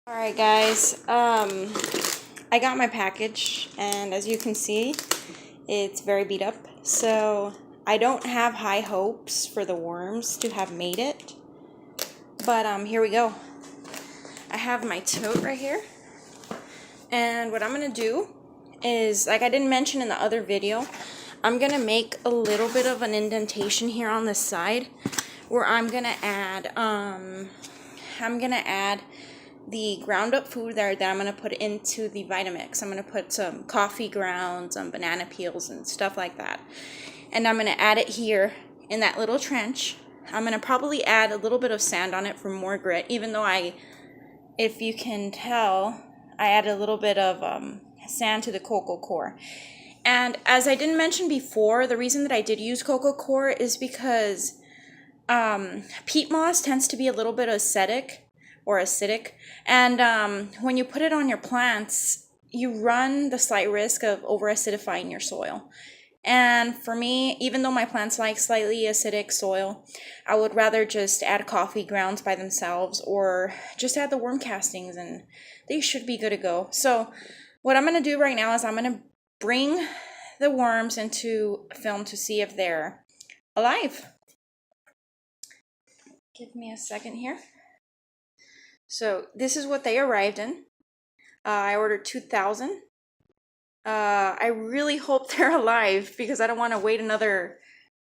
Alright guys, I got my package and as you can see, it's very beat up. So I don't have high hopes for the worms to have made it. But here we go. I have my tote right here. And what I'm going to do is, like I didn't mention in the other video, I'm going to make a little bit of an indentation here on the side where I'm going to add the ground up food there that I'm going to put into the Vitamix. I'm going to put some coffee grounds, some banana peels and stuff like that. And I'm going to add it here in that little trench. I'm going to probably add a little bit of sand on it for more grit, even though if you can tell, I added a little bit of sand to the cocoa core. And as I didn't mention before, the reason that I did use cocoa core is because peat moss tends to be a little bit acidic, and when you put it on your plants, you run the slight risk of over acidifying your soil. And for me, even though my plants like slightly acidic soil, I would rather just add coffee grounds by themselves or just add the worm castings and they should be good to go. So what I'm going to do right now is I'm going to bring the worms into film to see if they're alive. Give me a second here. So this is what they arrived in. I ordered 2,000. I really hope they're alive because I don't want to wait another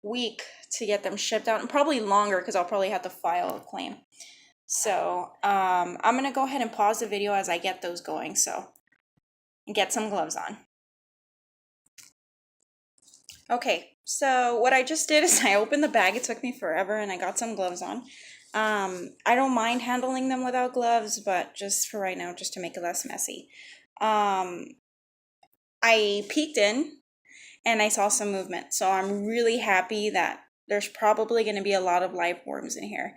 week to get them shipped out, and probably longer because I'll probably have to file a claim. So I'm going to go ahead and pause the video as I get those going, and get some gloves on. Okay, so what I just did is I opened the bag. It took me forever and I got some gloves on. I don't mind handling them without gloves, but just for right now, just to make it less messy. I peeked in and I saw some movement, so I'm really happy that there's probably going to be a lot of live worms in here.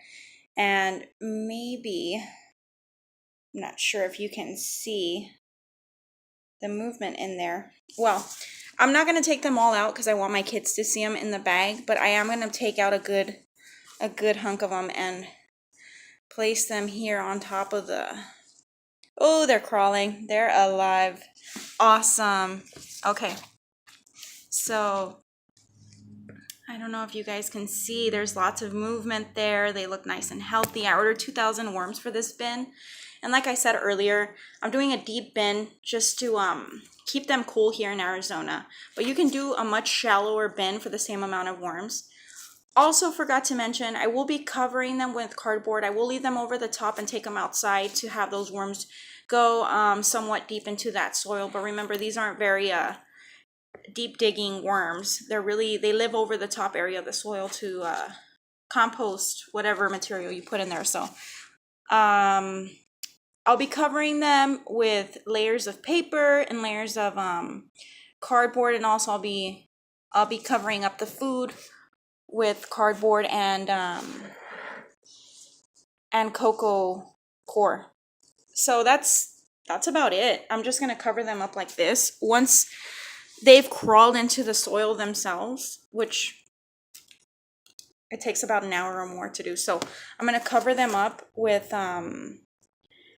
And maybe, I'm not sure if you can see the movement in there. Well, I'm not going to take them all out because I want my kids to see them in the bag, but I am going to take out a good hunk of them and place them here on top of the... Oh, they're crawling. They're alive. Awesome. Okay. So, I don't know if you guys can see, there's lots of movement there. They look nice and healthy. I ordered 2,000 worms for this bin. And like I said earlier, I'm doing a deep bin just to keep them cool here in Arizona. But you can do a much shallower bin for the same amount of worms. Also forgot to mention, I will be covering them with cardboard. I will leave them over the top and take them outside to have those worms go somewhat deep into that soil. But remember, these aren't very deep digging worms. They live over the top area of the soil to compost whatever material you put in there. So I'll be covering them with layers of paper and layers of cardboard, and also I'll be covering up the food with cardboard and cocoa core. So that's about it. I'm just gonna cover them up like this. Once they've crawled into the soil themselves, which it takes about an hour or more to do. So I'm gonna cover them up with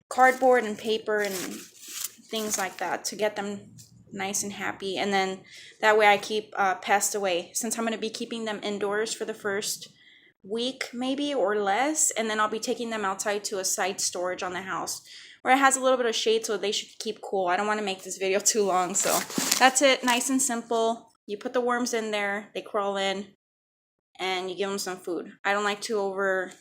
cardboard and paper and things like that to get them nice and happy, and then that way I keep pests away, since I'm going to be keeping them indoors for the first week maybe or less, and then I'll be taking them outside to a side storage on the house where it has a little bit of shade so they should keep cool. I don't want to make this video too long, so that's it. Nice and simple. You put the worms in there, they crawl in, and you give them some food. I don't like to over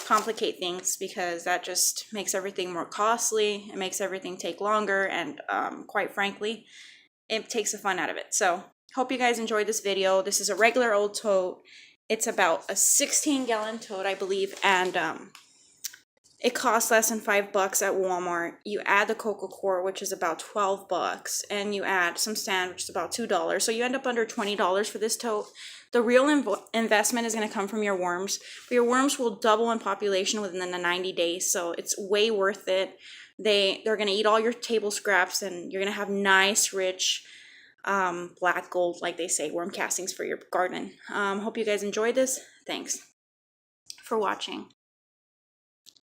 complicate things because that just makes everything more costly. It makes everything take longer, and quite frankly, it takes the fun out of it. So hope you guys enjoyed this video. This is a regular old tote. It's about a 16-gallon tote, I believe, and it costs less than $5 at Walmart. You add the cocoa core, which is about $12, and you add some sand, which is about $2. So you end up under $20 for this tote. The real investment is going to come from your worms. But your worms will double in population within the 90 days, so it's way worth it. They're going to eat all your table scraps, and you're going to have nice, rich, black gold, like they say, worm castings for your garden. Hope you guys enjoyed this. Thanks for watching.